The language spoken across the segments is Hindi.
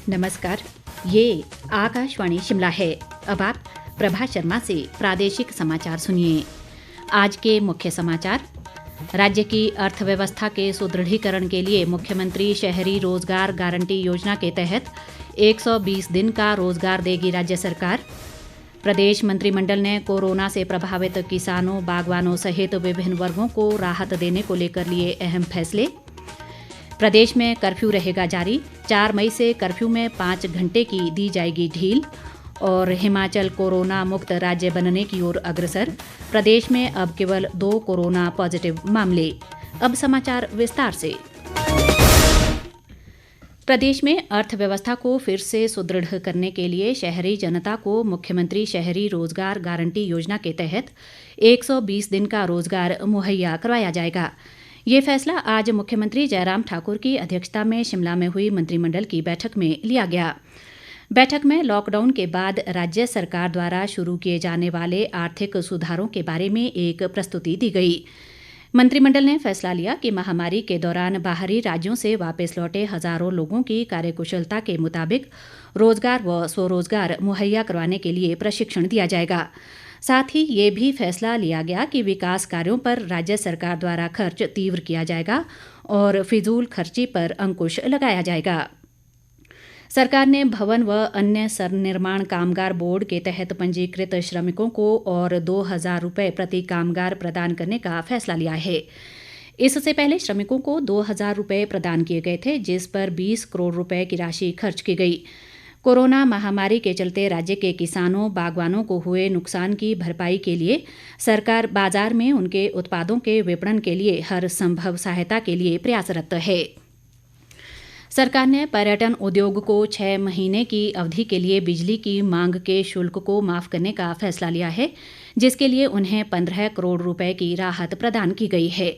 नमस्कार। ये आकाशवाणी शिमला है। अब आप प्रभा शर्मा से प्रादेशिक समाचार सुनिए। आज के मुख्य समाचार। राज्य की अर्थव्यवस्था के सुदृढ़ीकरण के लिए मुख्यमंत्री शहरी रोजगार गारंटी योजना के तहत 120 दिन का रोजगार देगी राज्य सरकार। प्रदेश मंत्रिमंडल ने कोरोना से प्रभावित किसानों, बागवानों सहित विभिन्न वर्गों को राहत देने को लेकर लिए अहम फैसले। प्रदेश में कर्फ्यू रहेगा जारी, 4 मई से कर्फ्यू में 5 घंटे की दी जाएगी ढील। और हिमाचल कोरोना मुक्त राज्य बनने की ओर अग्रसर, प्रदेश में अब केवल 2 कोरोना पॉजिटिव मामले। अब समाचार विस्तार से। प्रदेश में अर्थव्यवस्था को फिर से सुदृढ़ करने के लिए शहरी जनता को मुख्यमंत्री शहरी रोजगार गारंटी योजना के तहत 120 दिन का रोजगार मुहैया करवाया जाएगा। ये फैसला आज मुख्यमंत्री जयराम ठाकुर की अध्यक्षता में शिमला में हुई मंत्रिमंडल की बैठक में लिया गया। बैठक में लॉकडाउन के बाद राज्य सरकार द्वारा शुरू किए जाने वाले आर्थिक सुधारों के बारे में एक प्रस्तुति दी गई। मंत्रिमंडल ने फैसला लिया कि महामारी के दौरान बाहरी राज्यों से वापस लौटे हजारों लोगों की कार्यकुशलता के मुताबिक रोजगार व स्वरोजगार मुहैया करवाने के लिए प्रशिक्षण दिया जाएगा। साथ ही ये भी फैसला लिया गया कि विकास कार्यों पर राज्य सरकार द्वारा खर्च तीव्र किया जाएगा और फिजूल खर्ची पर अंकुश लगाया जाएगा। सरकार ने भवन व अन्य निर्माण कामगार बोर्ड के तहत पंजीकृत श्रमिकों को और 2,000 रुपये प्रति कामगार प्रदान करने का फैसला लिया है। इससे पहले श्रमिकों को 2,000 रुपये प्रदान किए गए थे, जिस पर 20 करोड़ रुपए की राशि खर्च की गई। कोरोना महामारी के चलते राज्य के किसानों, बागवानों को हुए नुकसान की भरपाई के लिए सरकार बाजार में उनके उत्पादों के विपणन के लिए हर संभव सहायता के लिए प्रयासरत है। सरकार ने पर्यटन उद्योग को 6 महीने की अवधि के लिए बिजली की मांग के शुल्क को माफ करने का फैसला लिया है, जिसके लिए उन्हें 15 करोड़ रुपए की राहत प्रदान की गई है।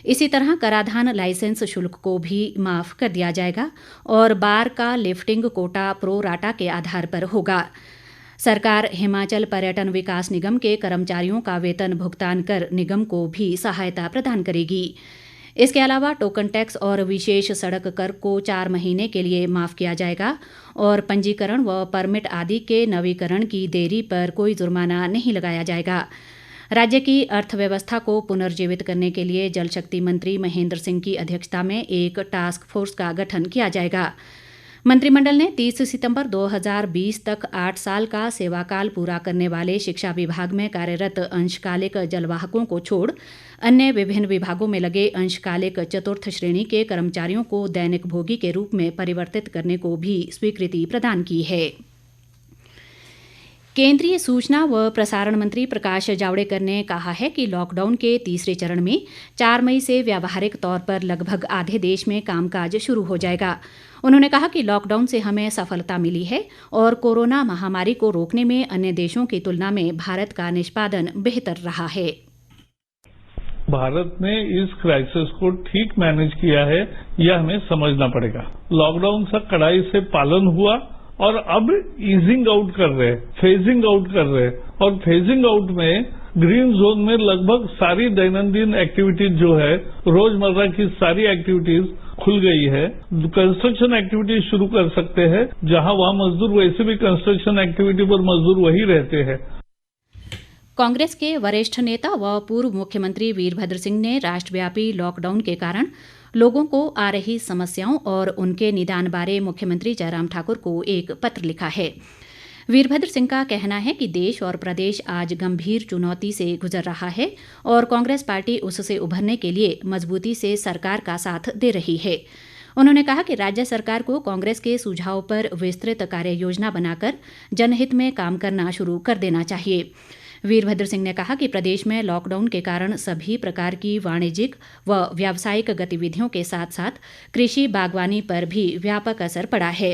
इसी तरह कराधान लाइसेंस शुल्क को भी माफ कर दिया जाएगा और बार का लिफ्टिंग कोटा प्रो राटा के आधार पर होगा। सरकार हिमाचल पर्यटन विकास निगम के कर्मचारियों का वेतन भुगतान कर निगम को भी सहायता प्रदान करेगी। इसके अलावा टोकन टैक्स और विशेष सड़क कर को 4 महीने के लिए माफ किया जाएगा और पंजीकरण व परमिट आदि के नवीकरण की देरी पर कोई जुर्माना नहीं लगाया जाएगा। राज्य की अर्थव्यवस्था को पुनर्जीवित करने के लिए जल शक्ति मंत्री महेंद्र सिंह की अध्यक्षता में एक टास्क फोर्स का गठन किया जाएगा। मंत्रिमंडल ने 30 सितंबर 2020 तक 8 साल का सेवाकाल पूरा करने वाले शिक्षा विभाग में कार्यरत अंशकालिक जलवाहकों को छोड़ अन्य विभिन्न विभागों में लगे अंशकालिक चतुर्थ श्रेणी के कर्मचारियों को दैनिक भोगी के रूप में परिवर्तित करने को भी स्वीकृति प्रदान की है। केंद्रीय सूचना व प्रसारण मंत्री प्रकाश जावड़ेकर ने कहा है कि लॉकडाउन के तीसरे चरण में 4 मई से व्यावहारिक तौर पर लगभग आधे देश में कामकाज शुरू हो जाएगा। उन्होंने कहा कि लॉकडाउन से हमें सफलता मिली है और कोरोना महामारी को रोकने में अन्य देशों की तुलना में भारत का निष्पादन बेहतर रहा है। भारत ने इस क्राइसिस को ठीक मैनेज किया है, यह हमें समझना पड़ेगा। लॉकडाउन का कड़ाई से पालन हुआ और अब ईजिंग आउट कर रहे हैं, फेजिंग आउट कर रहे हैं और फेजिंग आउट में ग्रीन जोन में लगभग सारी दैनंदिन एक्टिविटीज जो है, रोजमर्रा की सारी एक्टिविटीज खुल गई है। कंस्ट्रक्शन एक्टिविटीज शुरू कर सकते हैं, जहां वहां मजदूर वैसे भी कंस्ट्रक्शन एक्टिविटी पर मजदूर वही रहते हैं। कांग्रेस के वरिष्ठ नेता व पूर्व मुख्यमंत्री वीरभद्र सिंह ने राष्ट्रव्यापी लॉकडाउन के कारण लोगों को आ रही समस्याओं और उनके निदान बारे मुख्यमंत्री जयराम ठाकुर को एक पत्र लिखा है। वीरभद्र सिंह का कहना है कि देश और प्रदेश आज गंभीर चुनौती से गुजर रहा है और कांग्रेस पार्टी उससे उभरने के लिए मजबूती से सरकार का साथ दे रही है। उन्होंने कहा कि राज्य सरकार को कांग्रेस के सुझाव पर विस्तृत कार्य योजना बनाकर जनहित में काम करना शुरू कर देना चाहिए। वीरभद्र सिंह ने कहा कि प्रदेश में लॉकडाउन के कारण सभी प्रकार की वाणिज्यिक व व्यावसायिक गतिविधियों के साथ साथ कृषि बागवानी पर भी व्यापक असर पड़ा है।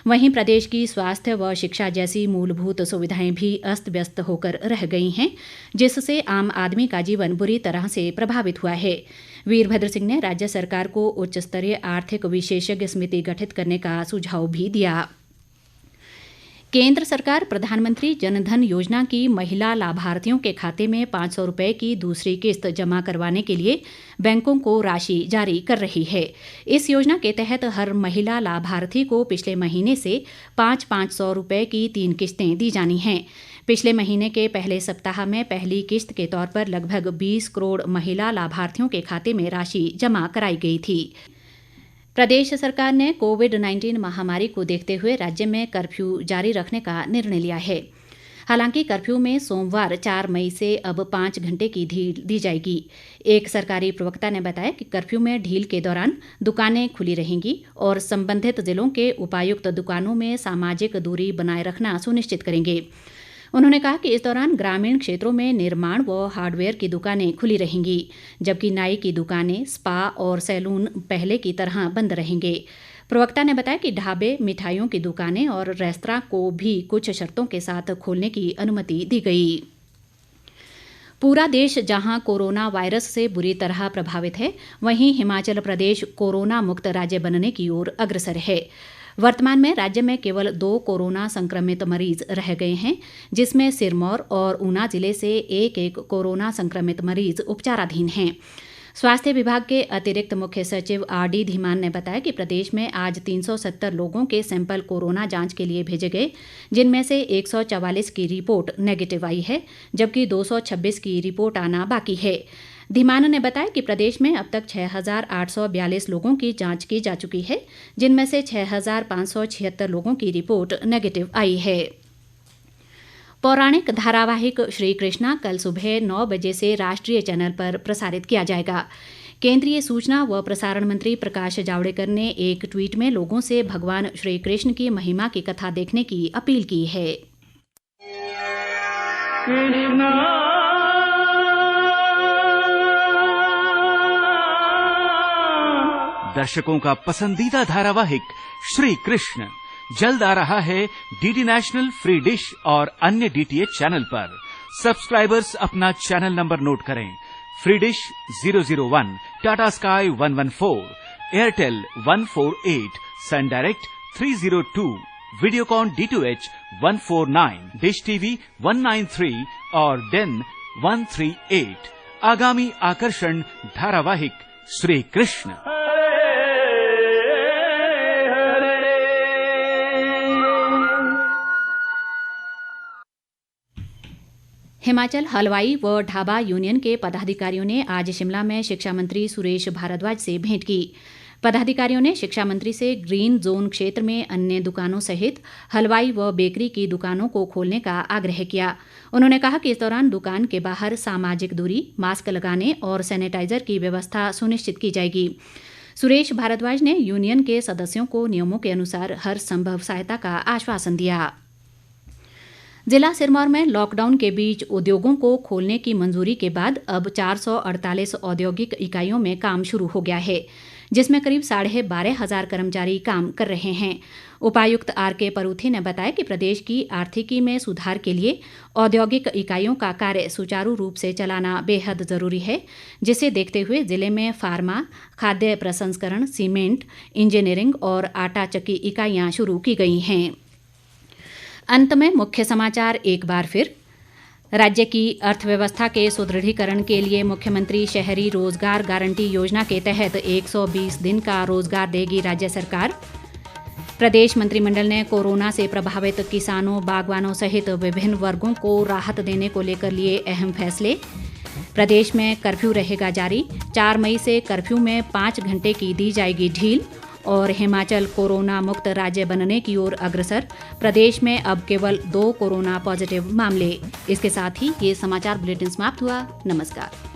वहीं प्रदेश की स्वास्थ्य व शिक्षा जैसी मूलभूत सुविधाएं भी अस्त व्यस्त होकर रह गई हैं, जिससे आम आदमी का जीवन बुरी तरह से प्रभावित हुआ है। वीरभद्र सिंह ने राज्य सरकार को उच्च स्तरीय आर्थिक विशेषज्ञ समिति गठित करने का सुझाव भी दिया। केंद्र सरकार प्रधानमंत्री जनधन योजना की महिला लाभार्थियों के खाते में 500 रुपये की दूसरी किस्त जमा करवाने के लिए बैंकों को राशि जारी कर रही है। इस योजना के तहत हर महिला लाभार्थी को पिछले महीने से 500 रुपये की 3 किस्तें दी जानी हैं। पिछले महीने के पहले सप्ताह में पहली किस्त के तौर पर लगभग 20 करोड़ महिला लाभार्थियों के खाते में राशि जमा कराई गई थी। प्रदेश सरकार ने कोविड-19 महामारी को देखते हुए राज्य में कर्फ्यू जारी रखने का निर्णय लिया है। हालांकि कर्फ्यू में सोमवार 4 मई से अब 5 घंटे की ढील दी जाएगी। एक सरकारी प्रवक्ता ने बताया कि कर्फ्यू में ढील के दौरान दुकानें खुली रहेंगी और संबंधित जिलों के उपायुक्त दुकानों में सामाजिक दूरी बनाए रखना सुनिश्चित करेंगे। उन्होंने कहा कि इस दौरान ग्रामीण क्षेत्रों में निर्माण व हार्डवेयर की दुकानें खुली रहेंगी, जबकि नाई की दुकानें, स्पा और सैलून पहले की तरह बंद रहेंगे। प्रवक्ता ने बताया कि ढाबे, मिठाइयों की दुकानें और रेस्तरां को भी कुछ शर्तों के साथ खोलने की अनुमति दी गई। पूरा देश जहां कोरोना वायरस से बुरी तरह प्रभावित है, वहीं हिमाचल प्रदेश कोरोना मुक्त राज्य बनने की ओर अग्रसर है। वर्तमान में राज्य में केवल 2 कोरोना संक्रमित मरीज रह गए हैं, जिसमें सिरमौर और ऊना जिले से एक कोरोना संक्रमित मरीज उपचाराधीन हैं। स्वास्थ्य विभाग के अतिरिक्त मुख्य सचिव RD धीमान ने बताया कि प्रदेश में आज 370 लोगों के सैंपल कोरोना जांच के लिए भेजे गए, जिनमें से 144 की रिपोर्ट नेगेटिव आई है, जबकि 226 की रिपोर्ट आना बाकी है। धीमान ने बताया कि प्रदेश में अब तक 6,842 लोगों की जांच की जा चुकी है, जिनमें से 6,576 लोगों की रिपोर्ट नेगेटिव आई है। पौराणिक धारावाहिक श्री कृष्णा कल सुबह 9 बजे से राष्ट्रीय चैनल पर प्रसारित किया जाएगा। केंद्रीय सूचना व प्रसारण मंत्री प्रकाश जावड़ेकर ने एक ट्वीट में लोगों से भगवान श्री कृष्ण की महिमा की कथा देखने की अपील की है। दर्शकों का पसंदीदा धारावाहिक श्री कृष्ण जल्द आ रहा है डीडी नेशनल, फ्री डिश और अन्य DTH चैनल पर। सब्सक्राइबर्स अपना चैनल नंबर नोट करें। Free dish 001, Tata Sky 114, Airtel 148, Sun Direct 302, Videocon D2H 149, Dish TV 193 और डेन 138। आगामी आकर्षण धारावाहिक श्री कृष्ण। हिमाचल हलवाई व ढाबा यूनियन के पदाधिकारियों ने आज शिमला में शिक्षा मंत्री सुरेश भारद्वाज से भेंट की। पदाधिकारियों ने शिक्षा मंत्री से ग्रीन जोन क्षेत्र में अन्य दुकानों सहित हलवाई व बेकरी की दुकानों को खोलने का आग्रह किया। उन्होंने कहा कि इस दौरान दुकान के बाहर सामाजिक दूरी, मास्क लगाने और सैनिटाइजर की व्यवस्था सुनिश्चित की जाएगी। सुरेश भारद्वाज ने यूनियन के सदस्यों को नियमों के अनुसार हर संभव सहायता का आश्वासन दिया। जिला सिरमौर में लॉकडाउन के बीच उद्योगों को खोलने की मंजूरी के बाद अब 448 औद्योगिक इकाइयों में काम शुरू हो गया है, जिसमें करीब 12,500 कर्मचारी काम कर रहे हैं। उपायुक्त RK परूथी ने बताया कि प्रदेश की आर्थिकी में सुधार के लिए औद्योगिक इकाइयों का कार्य सुचारू रूप से चलाना बेहद जरूरी है, जिसे देखते हुए जिले में फार्मा, खाद्य प्रसंस्करण, सीमेंट, इंजीनियरिंग और आटा चक्की इकाइयां शुरू की गई हैं। अंत में मुख्य समाचार एक बार फिर। राज्य की अर्थव्यवस्था के सुदृढ़ीकरण के लिए मुख्यमंत्री शहरी रोजगार गारंटी योजना के तहत 120 दिन का रोजगार देगी राज्य सरकार। प्रदेश मंत्रिमंडल ने कोरोना से प्रभावित किसानों, बागवानों सहित विभिन्न वर्गों को राहत देने को लेकर लिए अहम फैसले। प्रदेश में कर्फ्यू रहेगा जारी, 4 मई से कर्फ्यू में 5 घंटे की दी जाएगी ढील। और हिमाचल कोरोना मुक्त राज्य बनने की ओर अग्रसर, प्रदेश में अब केवल 2 कोरोना पॉजिटिव मामले। इसके साथ ही ये समाचार बुलेटिन समाप्त हुआ। नमस्कार।